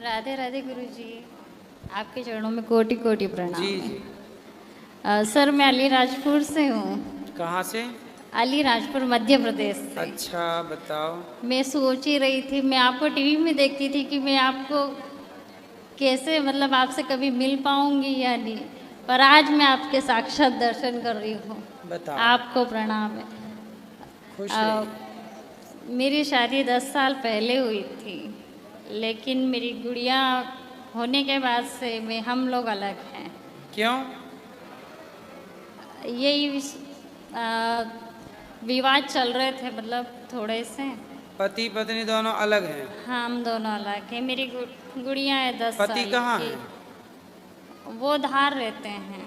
राधे राधे गुरुजी, आपके चरणों में कोटि कोटि प्रणाम। जी जी। सर मैं अलीराजपुर से हूँ। कहाँ से? अलीराजपुर मध्य प्रदेश से। अच्छा बताओ। मैं सोच ही रही थी, मैं आपको टीवी में देखती थी कि मैं आपको कैसे मतलब आपसे कभी मिल पाऊंगी या नहीं, पर आज मैं आपके साक्षात दर्शन कर रही हूँ। बताओ। आपको प्रणाम है। खुश अ, रहिए। मेरी शादी 10 साल पहले हुई थी, लेकिन मेरी गुड़िया होने के बाद से हम लोग अलग हैं। क्यों? यही विवाद चल रहे थे, मतलब थोड़े से। पति पत्नी दोनों अलग हैं? हाँ, हम दोनों अलग हैं। मेरी गुड़िया है 10 पति साल कहाँ की। है? वो धार रहते हैं।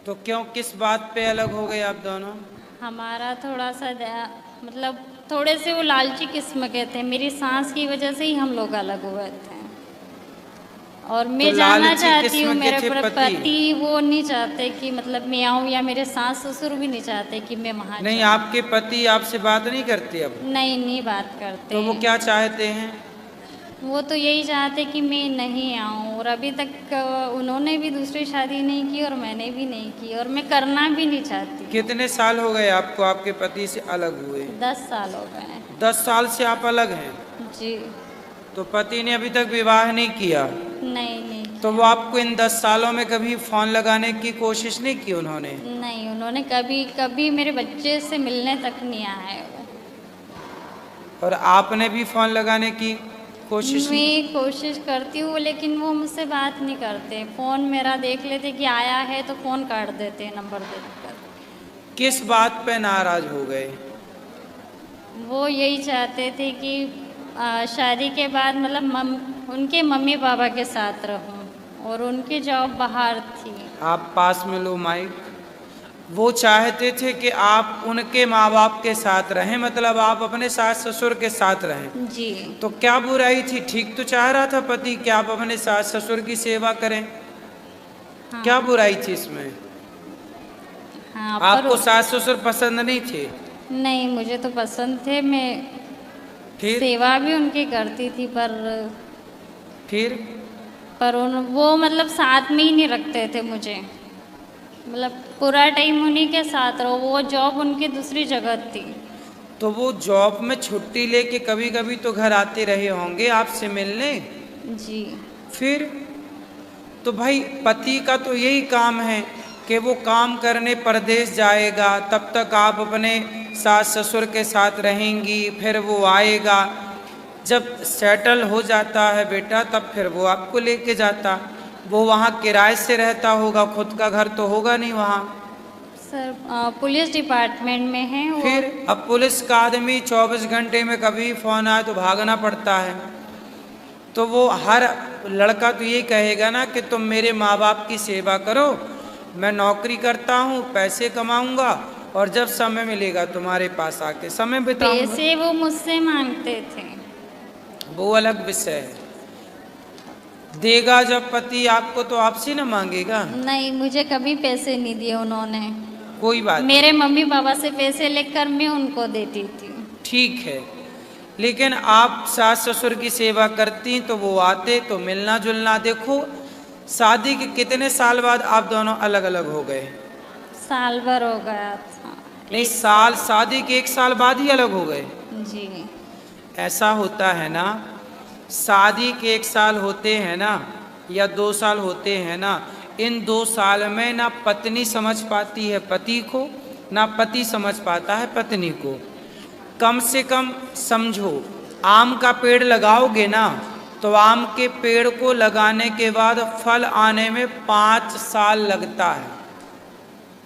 तो क्यों, किस बात पे अलग हो गए आप दोनों? हमारा थोड़ा सा मतलब थोड़े से वो लालची किस्म के थे। मेरी सास की वजह से ही हम लोग अलग हुए थे। और मैं तो जानना लालची चाहती हूँ, किस्म के मेरे थे पति वो नहीं चाहते कि मतलब मैं आऊँ, या मेरे सास ससुर भी नहीं चाहते कि मैं वहाँ नहीं, जाऊँ। आपके पति आपसे बात नहीं करते अब? नहीं बात करते तो वो हैं। क्या चाहते हैं? वो तो यही चाहते कि मैं नहीं आऊँ, और अभी तक उन्होंने भी दूसरी शादी नहीं की और मैंने भी नहीं की, और मैं करना भी नहीं चाहती। कितने साल हो गए आपको आपके पति से अलग हुए? 10 साल हो गए हैं। 10 साल से आप अलग हैं? जी। तो पति ने अभी तक विवाह नहीं किया? नहीं तो वो आपको इन 10 सालों में कभी फोन लगाने की कोशिश नहीं की उन्होंने? नहीं, उन्होंने कभी मेरे बच्चे से मिलने तक नहीं आए वो। और आपने भी फोन लगाने की कोशिश नहीं? मैं कोशिश करती हूँ, लेकिन वो मुझसे बात नहीं करते। फ़ोन मेरा देख लेते कि आया है तो फ़ोन काट देते नंबर देखकर। किस बात पे नाराज हो गए? वो यही चाहते थे कि शादी के बाद मतलब उनके मम्मी पापा के साथ रहूं, और उनकी जॉब बाहर थी। आप पास में लो माइक। वो चाहते थे कि आप उनके माँ बाप के साथ रहें, मतलब आप अपने सास ससुर के साथ रहें। जी। तो क्या बुराई थी? ठीक तो चाह रहा था पति कि आप अपने सास ससुर की सेवा करें। हाँ। क्या बुराई थी इसमें? हाँ, आपको सास ससुर पसंद नहीं थे? नहीं, मुझे तो पसंद थे। मैं फिर? सेवा भी उनकी करती थी, फिर वो मतलब साथ में ही नहीं रखते थे मुझे। मतलब पूरा टाइम उन्हीं के साथ रहो। वो जॉब उनकी दूसरी जगह थी। तो वो जॉब में छुट्टी लेके कभी कभी तो घर आते रहे होंगे आपसे मिलने? जी। फिर तो भाई पति का तो यही काम है कि वो काम करने परदेश जाएगा, तब तक आप अपने सास ससुर के साथ रहेंगी, फिर वो आएगा, जब सेटल हो जाता है बेटा तब फिर वो आपको लेके जाता। वो वहाँ किराए से रहता होगा, खुद का घर तो होगा नहीं वहाँ। सर पुलिस डिपार्टमेंट में है वो। फिर अब पुलिस का आदमी 24 घंटे में कभी फोन आए तो भागना पड़ता है। तो वो हर लड़का तो यही कहेगा ना कि तुम मेरे माँ बाप की सेवा करो, मैं नौकरी करता हूँ, पैसे कमाऊंगा, और जब समय मिलेगा तुम्हारे पास आके समय बिताऊंगा। पैसे वो मुझसे मांगते थे। वो अलग विषय है। देगा जब पति आपको तो आपसे न मांगेगा? नहीं, मुझे कभी पैसे नहीं दिए उन्होंने। कोई बात मेरे मम्मी पापा से पैसे लेकर मैं उनको देती थी। ठीक है, लेकिन आप सास ससुर की सेवा करती तो वो आते तो मिलना जुलना। देखो शादी के कितने साल बाद आप दोनों अलग अलग हो गए? साल भर हो गया था। नहीं, साल शादी के 1 साल बाद ही अलग हो गए? जी। ऐसा होता है ना, शादी के 1 साल होते हैं ना, या 2 साल होते हैं ना, इन 2 साल में ना पत्नी समझ पाती है पति को, ना पति समझ पाता है पत्नी को। कम से कम समझो, आम का पेड़ लगाओगे ना, तो आम के पेड़ को लगाने के बाद फल आने में 5 साल लगता है।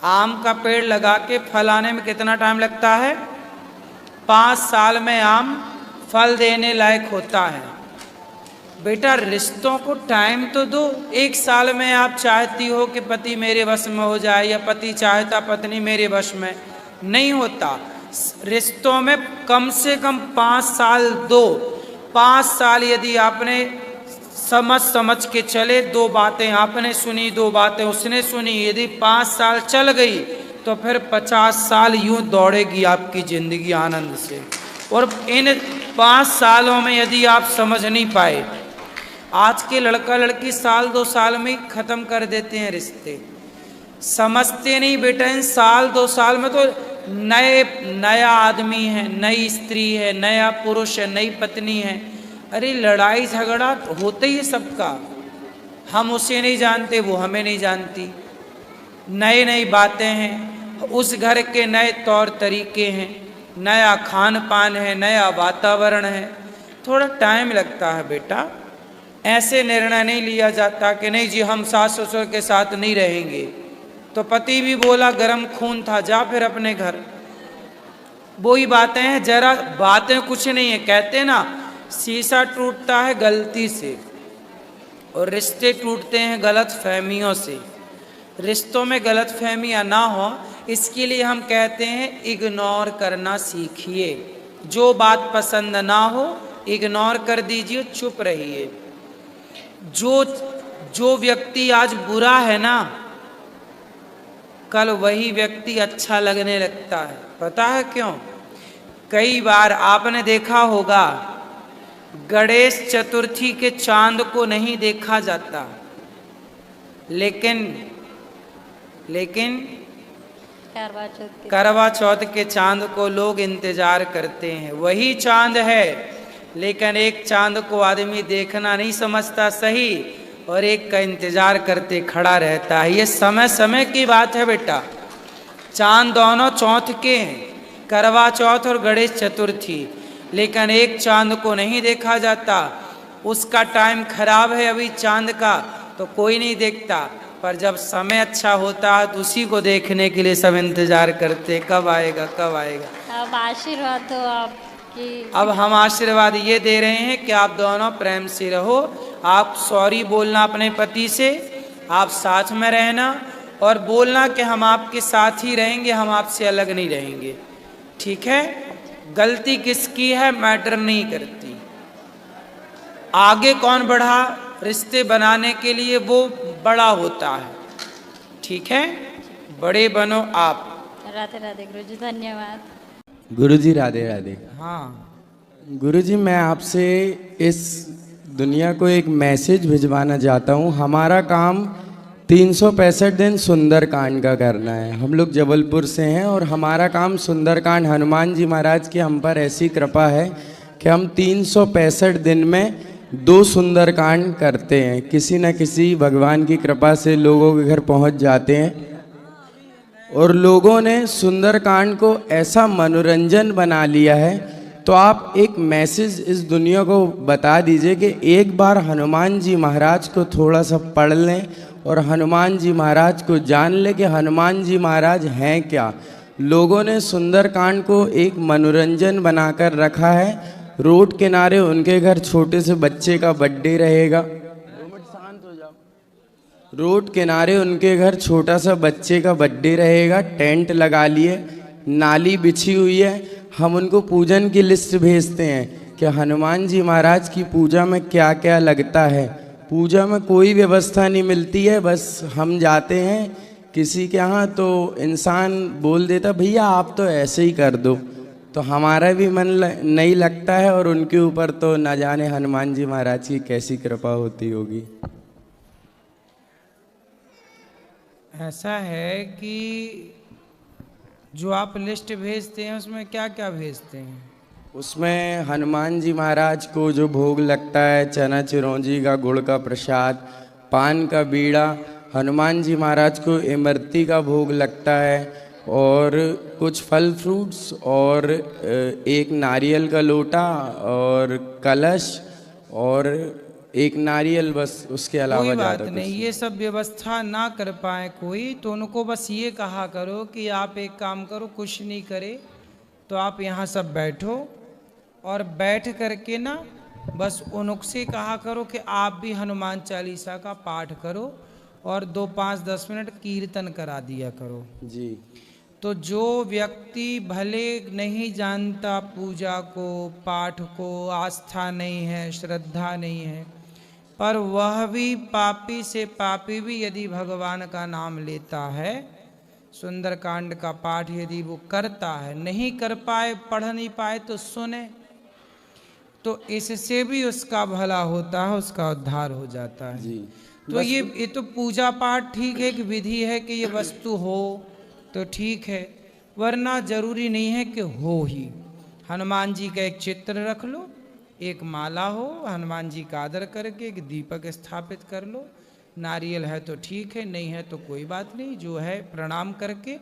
आम का पेड़ लगा के फल आने में कितना टाइम लगता है? 5 साल में आम फल देने लायक होता है। बेटा रिश्तों को टाइम तो दो। 1 साल में आप चाहती हो कि पति मेरे वश में हो जाए, या पति चाहता पत्नी मेरे वश में, नहीं होता। रिश्तों में कम से कम 5 साल दो। 5 साल यदि आपने समझ के चले, 2 बातें आपने सुनी, 2 बातें उसने सुनी, यदि 5 साल चल गई तो फिर 50 साल यूं दौड़ेगी आपकी जिंदगी आनंद से। और इन 5 सालों में यदि आप समझ नहीं पाए आज के लड़का लड़की साल 2 साल में ही खत्म कर देते हैं रिश्ते। समझते नहीं बेटा, इन साल 2 साल में तो नया आदमी है, नई स्त्री है, नया पुरुष है, नई पत्नी है। अरे लड़ाई झगड़ा होता ही है सबका, हम उसे नहीं जानते, वो हमें नहीं जानती। नई नई बातें हैं, उस घर के नए तौर तरीके हैं, नया खान पान है, नया वातावरण है। थोड़ा टाइम लगता है बेटा। ऐसे निर्णय नहीं लिया जाता कि नहीं जी हम सास ससुर के साथ नहीं रहेंगे। तो पति भी बोला गर्म खून था, जा फिर अपने घर। वही बातें हैं, जरा बातें कुछ नहीं है। कहते ना शीशा टूटता है गलती से और रिश्ते टूटते हैं गलत फहमियों से। रिश्तों में गलत फहमियाँ ना हो इसके लिए हम कहते हैं इग्नोर करना सीखिए। जो बात पसंद ना हो इग्नोर कर दीजिए, चुप रहिए। जो व्यक्ति आज बुरा है ना, कल वही व्यक्ति अच्छा लगने लगता है। पता है क्यों? कई बार आपने देखा होगा गणेश चतुर्थी के चांद को नहीं देखा जाता, लेकिन करवा चौथ के चांद को लोग इंतजार करते हैं। वही चांद है, लेकिन एक चांद को आदमी देखना नहीं समझता सही और एक का इंतजार करते खड़ा रहता है। ये समय समय की बात है बेटा। चांद दोनों चौथ के हैं, करवा चौथ और गणेश चतुर्थी, लेकिन एक चांद को नहीं देखा जाता। उसका टाइम खराब है अभी चांद का, तो कोई नहीं देखता। पर जब समय अच्छा होता है तो उसी को देखने के लिए सब इंतजार करते, कब आएगा कब आएगा। अब आशीर्वाद हो आपकी। अब हम आशीर्वाद ये दे रहे हैं कि आप दोनों प्रेम से रहो। आप सॉरी बोलना अपने पति से, आप साथ में रहना और बोलना कि हम आपके साथ ही रहेंगे, हम आपसे अलग नहीं रहेंगे। ठीक है? गलती किसकी है मैटर नहीं करती। आगे कौन बढ़ा रिश्ते बनाने के लिए वो बड़ा होता है। ठीक है? बड़े बनो आप। राधे राधे गुरुजी, धन्यवाद। गुरुजी राधे राधे। हाँ गुरुजी, मैं आपसे इस दुनिया को एक मैसेज भिजवाना चाहता हूँ। हमारा काम 365 दिन सुंदरकांड का करना है। हम लोग जबलपुर से हैं और हमारा काम सुंदरकांड, हनुमान जी महाराज की हम पर ऐसी कृपा है कि हम 365 दिन में 2 सुंदरकांड करते हैं। किसी न किसी भगवान की कृपा से लोगों के घर पहुंच जाते हैं और लोगों ने सुंदरकांड को ऐसा मनोरंजन बना लिया है। तो आप एक मैसेज इस दुनिया को बता दीजिए कि एक बार हनुमान जी महाराज को थोड़ा सा पढ़ लें और हनुमान जी महाराज को जान लें कि हनुमान जी महाराज हैं क्या। लोगों ने सुंदरकांड को एक मनोरंजन बनाकर रखा है। रोड किनारे उनके घर छोटे से बच्चे का बर्थडे रहेगा। रोड किनारे उनके घर छोटा सा बच्चे का बर्थडे रहेगा। टेंट लगा लिए, नाली बिछी हुई है। हम उनको पूजन की लिस्ट भेजते हैं कि हनुमान जी महाराज की पूजा में क्या क्या लगता है। पूजा में कोई व्यवस्था नहीं मिलती है, बस हम जाते हैं किसी के यहाँ तो इंसान बोल देता भैया आप तो ऐसे ही कर दो, तो हमारा भी मन नहीं लगता है और उनके ऊपर तो न जाने हनुमान जी महाराज की कैसी कृपा होती होगी। ऐसा है कि जो आप लिस्ट भेजते हैं उसमें क्या क्या भेजते हैं? उसमें हनुमान जी महाराज को जो भोग लगता है, चना चिरौंजी का, गुड़ का प्रसाद, पान का बीड़ा, हनुमान जी महाराज को इमरती का भोग लगता है और कुछ फल फ्रूट्स और एक नारियल का लोटा और कलश और एक नारियल, बस उसके अलावा कोई बात ज़्यादा नहीं। ये सब व्यवस्था ना कर पाए कोई तो उनको बस ये कहा करो कि आप एक काम करो, कुछ नहीं करे तो आप यहाँ सब बैठो और बैठ करके ना बस उनसे कहा करो कि आप भी हनुमान चालीसा का पाठ करो और 2, 5, 10 मिनट कीर्तन करा दिया करो जी। तो जो व्यक्ति भले नहीं जानता पूजा को, पाठ को, आस्था नहीं है, श्रद्धा नहीं है, पर वह भी पापी से पापी भी यदि भगवान का नाम लेता है, सुंदरकांड का पाठ यदि वो करता है, नहीं कर पाए, पढ़ नहीं पाए तो सुने, तो इससे भी उसका भला होता है, उसका उद्धार हो जाता है जी। तो ये तो पूजा पाठ ठीक है कि विधि है कि ये वस्तु हो तो ठीक है, वरना जरूरी नहीं है कि हो ही। हनुमान जी का एक चित्र रख लो, एक माला हो, हनुमान जी का आदर करके एक दीपक स्थापित कर लो, नारियल है तो ठीक है, नहीं है तो कोई बात नहीं, जो है प्रणाम करके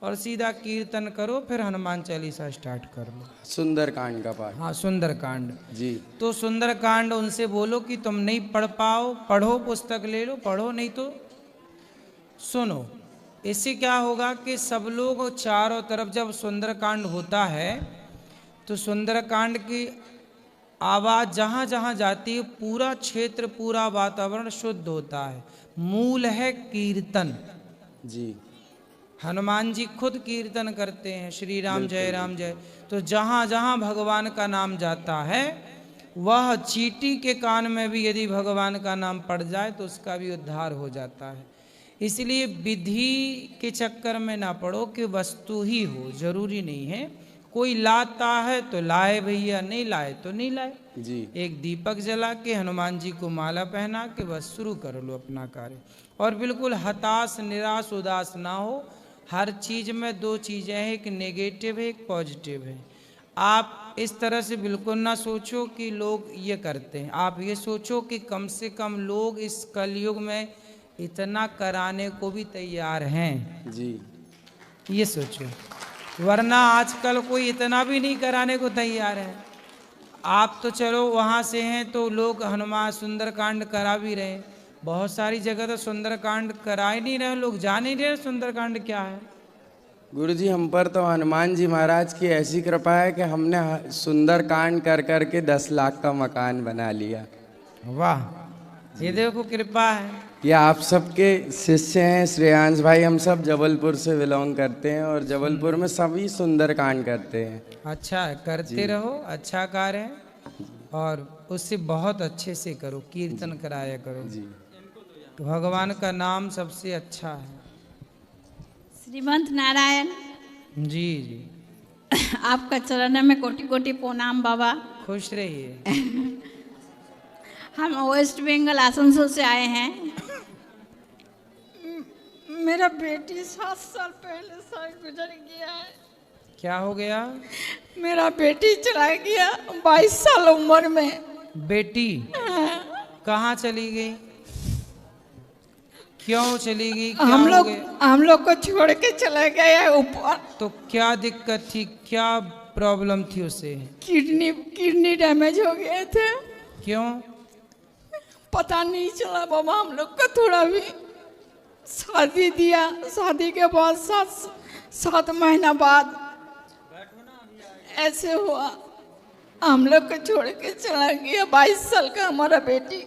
और सीधा कीर्तन करो, फिर हनुमान चालीसा स्टार्ट कर लो। सुंदर कांड का पाठ। हाँ, सुंदर कांड। जी। तो सुंदर कांड उनसे बोलो कि तुम नहीं पढ़ पाओ, पढ़ो, पुस्तक ले लो, पढ़ो, नहीं तो सुनो। इससे क्या होगा कि सब लोग चारों तरफ जब सुंदर कांड होता है तो सुंदर कांड की आवाज जहाँ जहाँ जाती है पूरा क्षेत्र, पूरा वातावरण शुद्ध होता है। मूल है कीर्तन। जी। हनुमान जी खुद कीर्तन करते हैं, श्री राम जय राम जय। तो जहाँ जहाँ भगवान का नाम जाता है, वह चींटी के कान में भी यदि भगवान का नाम पड़ जाए तो उसका भी उद्धार हो जाता है। इसलिए विधि के चक्कर में ना पड़ो कि वस्तु ही हो, जरूरी नहीं है। कोई लाता है तो लाए भैया, नहीं लाए तो नहीं लाए। जी। एक दीपक जला के हनुमान जी को माला पहना के बस शुरू कर लो अपना कार्य। और बिल्कुल हताश, निराश, उदास ना हो। हर चीज में दो चीजें हैं, एक नेगेटिव है, एक पॉजिटिव है। आप इस तरह से बिल्कुल ना सोचो कि लोग ये करते हैं, आप ये सोचो कि कम से कम लोग इस कलयुग में इतना कराने को भी तैयार हैं। जी। ये सोचो, वरना आजकल कोई इतना भी नहीं कराने को तैयार है। आप तो चलो वहाँ से हैं तो लोग हनुमान सुंदरकांड करा भी रहे हैं, बहुत सारी जगह तो सुंदरकांड करा ही नहीं रहे, लोग जान नहीं रहे सुंदरकांड क्या है। गुरुजी, हम पर तो हनुमान जी महाराज की ऐसी कृपा है कि हमने सुंदर कांड कर करके 10 लाख का मकान बना लिया। वाह, ये देखो कृपा है। ये आप सबके शिष्य हैं, श्रेयांश भाई, हम सब जबलपुर से बिलोंग करते हैं और जबलपुर में सभी सुंदर कांड करते हैं। अच्छा है, करते रहो, अच्छा कार्य है और उससे बहुत अच्छे से करो, कीर्तन कराया करो जी। तो भगवान का नाम सबसे अच्छा है। श्रीमंत नारायण जी जी, आपका चरण में कोटि कोटि प्रणाम बाबा। खुश रहिए। हम वेस्ट बंगाल आसनसोल से आए हैं। मेरा बेटी 7 साल पहले साल गुजर गया है। क्या हो गया? मेरा बेटी चला गया 22 साल उम्र में। बेटी कहाँ चली गई? क्यों चली गई? क्या हम हो गया? हम लोग को छोड़ के चला गया ऊपर। तो क्या दिक्कत थी, क्या प्रॉब्लम थी उसे? किडनी डैमेज हो गए थे। क्यों? पता नहीं चला बाबा, हम लोग को थोड़ा भी। शादी दिया, शादी के बाद 7 महीना बाद ऐसे हुआ, हम लोग को छोड़ के चला गया। 22 साल का हमारा बेटी।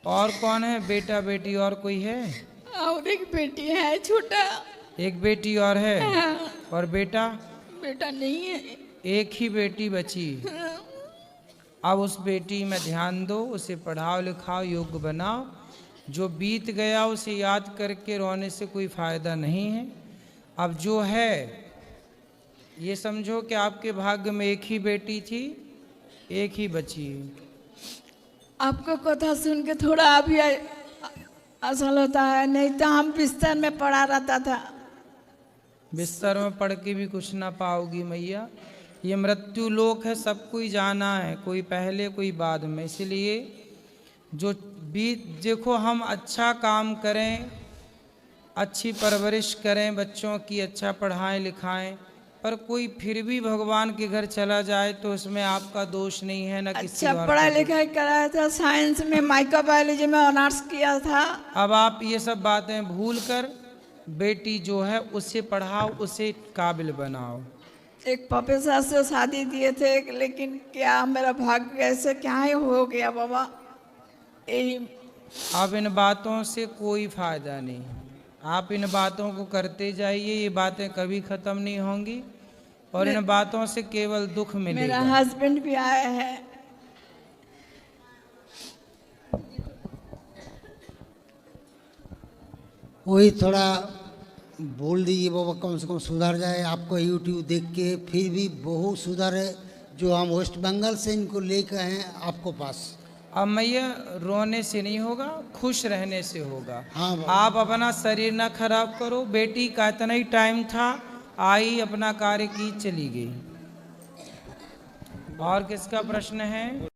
और कौन है? बेटा बेटी और कोई है? और एक बेटी है छोटा। एक बेटी और है? हाँ। और बेटा? बेटा नहीं है। एक ही बेटी बची। अब उस बेटी में ध्यान दो, उसे पढ़ाओ लिखाओ, योग्य बनाओ। जो बीत गया उसे याद करके रोने से कोई फायदा नहीं है। अब जो है ये समझो कि आपके भाग्य में एक ही बेटी थी, एक ही बची है। आपको कथा सुन के थोड़ा अभी असल होता है, नहीं तो हम बिस्तर में पड़ा रहता था। बिस्तर में पढ़ के भी कुछ ना पाओगी मैया। ये मृत्यु लोक है, सब कोई जाना है, कोई पहले कोई बाद में। इसलिए जो देखो, हम अच्छा काम करें, अच्छी परवरिश करें, बच्चों की अच्छा पढ़ाएं लिखाएं, पर कोई फिर भी भगवान के घर चला जाए तो उसमें आपका दोष नहीं है, ना किसी अच्छा पढ़ाई लिखाई कराया था, साइंस में माइक्रोबायोलॉजी में ऑनर्स किया था। अब आप ये सब बातें भूल कर बेटी जो है उसे पढ़ाओ, उसे काबिल बनाओ। एक प्रोफेसर से शादी दिए थे, लेकिन क्या मेरा भाग्य ऐसे क्या ही हो गया बाबा। अब इन बातों से कोई फायदा नहीं, आप इन बातों को करते जाइए, ये बातें कभी खत्म नहीं होंगी और इन बातों से केवल दुख मिलेगा। मेरा हस्बैंड भी आया है। वही थोड़ा बोल दीजिए बाबा, कम से कम सुधर जाए। आपको यूट्यूब देख के फिर भी बहुत सुधार जो हम वेस्ट बंगाल से इनको लेकर हैं आपको पास। अब मैया रोने से नहीं होगा, खुश रहने से होगा। हाँ बाबा। आप अपना शरीर ना खराब करो। बेटी का इतना ही टाइम था, आई अपना कार्य की चली गई। और किसका प्रश्न है?